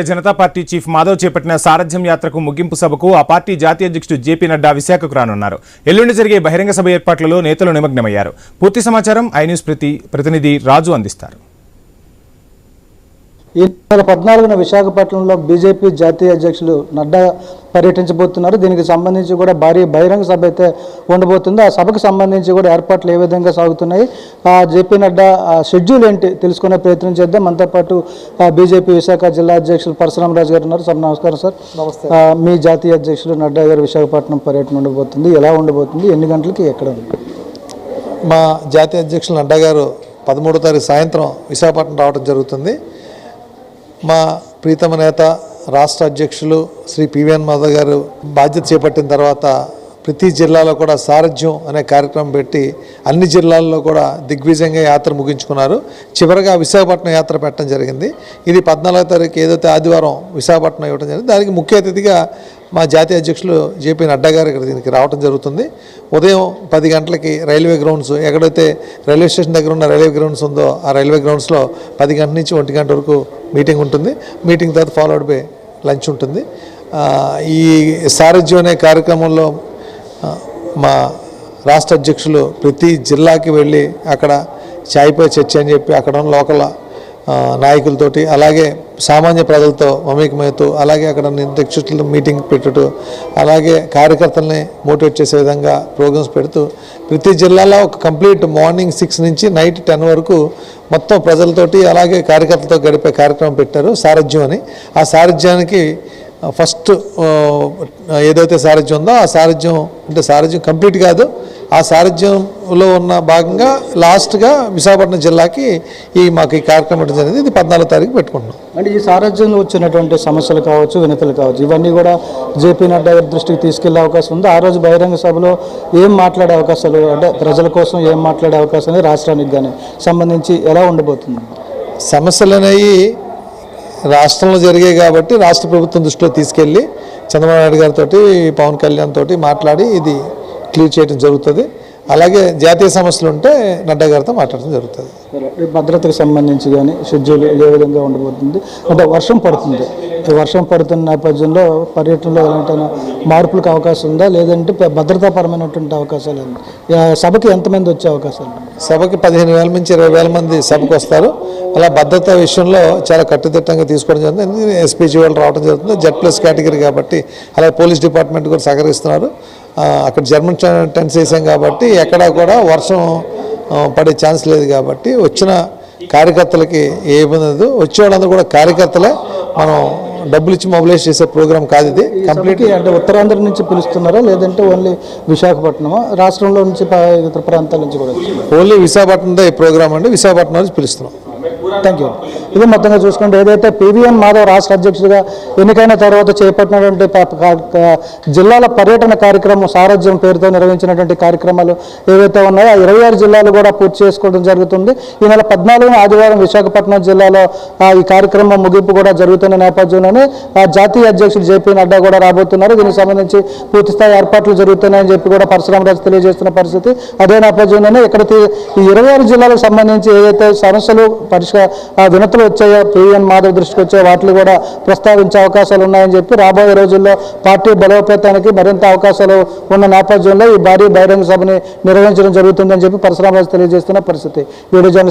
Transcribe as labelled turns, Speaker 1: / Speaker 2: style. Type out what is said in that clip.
Speaker 1: Janata party chief Madhav చేపట్టిన సారథ్యం యాత్రకు ముగింపు సభకు ఆ పార్టీ జాతీయ అధ్యక్షుడు జేపీ నడ్డా విశాఖకు రానున్నారు. ఎల్లుండి జరిగే బహిరంగ సభ ఏర్పాట్లలో నేతలు నిమగ్నమయ్యారు. పూర్తి సమాచారం ఐ న్యూస్ ప్రతినిధి రాజు అందిస్తారు.
Speaker 2: ఈ నెల 14న విశాఖపట్నంలో బీజేపీ జాతీయ అధ్యక్షులు నడ్డా పర్యటించబోతున్నారు. దీనికి సంబంధించి కూడా భారీ బహిరంగ సభ అయితే ఉండబోతుంది. ఆ సభకు సంబంధించి కూడా ఏర్పాట్లు ఏ విధంగా సాగుతున్నాయి, జేపీ నడ్డా షెడ్యూల్ ఏంటి తెలుసుకునే ప్రయత్నం చేద్దాం. మనతో పాటు బీజేపీ విశాఖ జిల్లా అధ్యక్షులు పరశురామరాజు గారు ఉన్నారు. సార్ నమస్కారం. సార్ నమస్తే. మీ జాతీయ అధ్యక్షులు నడ్డా గారు విశాఖపట్నం పర్యటన ఉండబోతుంది, ఎలా ఉండబోతుంది, ఎన్ని గంటలకి, ఎక్కడ?
Speaker 3: మా జాతీయ అధ్యక్షులు నడ్డా గారు 13వ తారీఖు సాయంత్రం విశాఖపట్నం రావడం జరుగుతుంది. మా ప్రీతమ నేత రాష్ట్ర అధ్యక్షులు శ్రీ పివిఎన్ మాధవ్ గారు బాధ్యత చేపట్టిన తర్వాత ప్రతి జిల్లాలో కూడా సారథ్యం అనే కార్యక్రమం పెట్టి అన్ని జిల్లాల్లో కూడా దిగ్విజయంగా యాత్ర ముగించుకున్నారు. చివరగా విశాఖపట్నం యాత్ర పెట్టడం జరిగింది. ఇది 14వ తారీఖు ఏదైతే ఆదివారం విశాఖపట్నం ఇవ్వడం జరిగింది. దానికి ముఖ్య అతిథిగా మా జాతీయ అధ్యక్షులు జేపీ నడ్డా గారు ఇక్కడ దీనికి రావడం జరుగుతుంది. ఉదయం 10 గంటలకి రైల్వే గ్రౌండ్స్, ఎక్కడైతే రైల్వే స్టేషన్ దగ్గర ఉన్న రైల్వే గ్రౌండ్స్ ఉందో ఆ రైల్వే గ్రౌండ్స్లో 10 గంటల నుంచి 1 గంట వరకు మీటింగ్ ఉంటుంది. మీటింగ్ తర్వాత ఫాలోడ్ బై లంచ్ ఉంటుంది. ఈ సారథ్యం అనే కార్యక్రమంలో మా రాష్ట్ర అధ్యక్షులు ప్రతి జిల్లాకి వెళ్ళి అక్కడ చాయ్పై చర్చ అని చెప్పి అక్కడ ఉన్న లోకల్ నాయకులతోటి అలాగే సామాన్య ప్రజలతో మమేకమవుతూ అలాగే అక్కడ అధ్యక్షులు మీటింగ్ పెట్టుతూ అలాగే కార్యకర్తల్ని మోటివేట్ చేసే విధంగా ప్రోగ్రామ్స్ పెడుతూ ప్రతి జిల్లాలో ఒక కంప్లీట్ మార్నింగ్ 6 నుంచి నైట్ 10 వరకు మొత్తం ప్రజలతోటి అలాగే కార్యకర్తలతో గడిపే కార్యక్రమం పెట్టారు, సారథ్యం అని. ఆ సారథ్యానికి ఫస్ట్ ఏదైతే సారథ్యం ఉందో ఆ సారథ్యం అంటే సారథ్యం కంప్లీట్ కాదు, ఆ సారథ్యంలో ఉన్న భాగంగా లాస్ట్గా విశాఖపట్నం జిల్లాకి మాకు ఈ కార్యక్రమం జరిగింది. ఇది 14వ తారీఖు పెట్టుకుంటున్నాం.
Speaker 2: అంటే ఈ సారథ్యంలో వచ్చినటువంటి సమస్యలు కావచ్చు, వినతులు కావచ్చు, ఇవన్నీ కూడా జేపీ నడ్డా గారి దృష్టికి తీసుకెళ్లే అవకాశం ఉంది. ఆ రోజు బహిరంగ సభలో ఏం మాట్లాడే అవకాశాలు, అంటే ప్రజల కోసం ఏం మాట్లాడే అవకాశాలు రాష్ట్రానికి కానీ సంబంధించి ఎలా ఉండబోతుంది?
Speaker 3: సమస్యలు అనేవి రాష్ట్రంలో జరిగాయి కాబట్టి రాష్ట్ర ప్రభుత్వం దృష్టిలో తీసుకెళ్ళి చంద్రబాబు నాయుడు గారితో పవన్ కళ్యాణ్ తోటి మాట్లాడి ఇది క్లియర్ చేయడం జరుగుతుంది. అలాగే జాతీయ సమస్యలు ఉంటే నడ్డా గారితో మాట్లాడడం జరుగుతుంది.
Speaker 2: భద్రతకు సంబంధించి కానీ షెడ్యూల్ ఏ విధంగా ఉండబోతుంది? అంటే వర్షం పడుతుంది, వర్షం పడుతున్న నేపథ్యంలో పర్యటనలో ఎలాంటి మార్పులకు అవకాశం ఉందా, లేదంటే భద్రతాపరమైనటువంటి అవకాశాలు సభకి ఎంతమంది వచ్చే అవకాశాలు?
Speaker 3: సభకి 15,000 నుంచి 20,000 మంది సభకు వస్తారు. అలా భద్రతా విషయంలో చాలా కట్టుదిట్టంగా తీసుకోవడం జరుగుతుంది. ఎస్పీజీ వాళ్ళు రావడం జరుగుతుంది, Z+ కేటగిరీ కాబట్టి. అలాగే పోలీస్ డిపార్ట్మెంట్ కూడా సహకరిస్తున్నారు. అక్కడ జర్మన్ టెన్స్ వేసాం కాబట్టి ఎక్కడా కూడా వర్షం పడే ఛాన్స్ లేదు కాబట్టి వచ్చిన కార్యకర్తలకి ఏ ఇబ్బంది లేదు. వచ్చే వాళ్ళందరూ కూడా కార్యకర్తలే, మనం డబ్బులు ఇచ్చి మొబిలైజ్ చేసే ప్రోగ్రామ్ కాదు ఇది. కంప్లీట్
Speaker 2: అంటే ఉత్తరాంధ్ర నుంచి పిలుస్తున్నారా, లేదంటే ఓన్లీ విశాఖపట్నమా, రాష్ట్రంలో నుంచి ఇతర ప్రాంతాల నుంచి కూడా?
Speaker 3: ఓన్లీ విశాఖపట్నంలో ఈ ప్రోగ్రామ్ అండి, విశాఖపట్నం నుంచి పిలుస్తున్నాం.
Speaker 2: Thank you. ఇది మొత్తంగా చూసుకుంటే ఏదైతే పివిఎన్ మాధవ్ రాష్ట్ర అధ్యక్షుడిగా ఎన్నికైన తర్వాత చేపట్టినటువంటి జిల్లాల పర్యటన కార్యక్రమం సారథ్యం పేరుతో నిర్వహించినటువంటి కార్యక్రమాలు ఏవైతే ఉన్నాయో ఆ 26 జిల్లాలు కూడా పూర్తి చేసుకోవడం జరుగుతుంది. ఈ నెల 14న ఆదివారం విశాఖపట్నం జిల్లాలో ఈ కార్యక్రమం ముగింపు కూడా జరుగుతున్న నేపథ్యంలోనే జాతీయ అధ్యక్షుడు జేపీ నడ్డా కూడా రాబోతున్నారు. దీనికి సంబంధించి పూర్తిస్థాయి ఏర్పాట్లు జరుగుతున్నాయని చెప్పి కూడా పరశురామరాజు తెలియజేస్తున్న పరిస్థితి. అదే నేపథ్యంలోనే ఇక్కడ ఈ 26 జిల్లాలకు సంబంధించి ఏదైతే సమస్యలు వినతులు వచ్చాయో, పివిఎన్ మాధవ్ దృష్టికి వచ్చాయో వాటిని కూడా ప్రస్తావించే అవకాశాలు ఉన్నాయని చెప్పి రాబోయే రోజుల్లో పార్టీ బలోపేతానికి మరింత అవకాశాలు ఉన్న నేపథ్యంలో ఈ భారీ బహిరంగ సభని నిర్వహించడం జరుగుతుందని చెప్పి పరశురామరాజు తెలియజేస్తున్న పరిస్థితి. వీడియో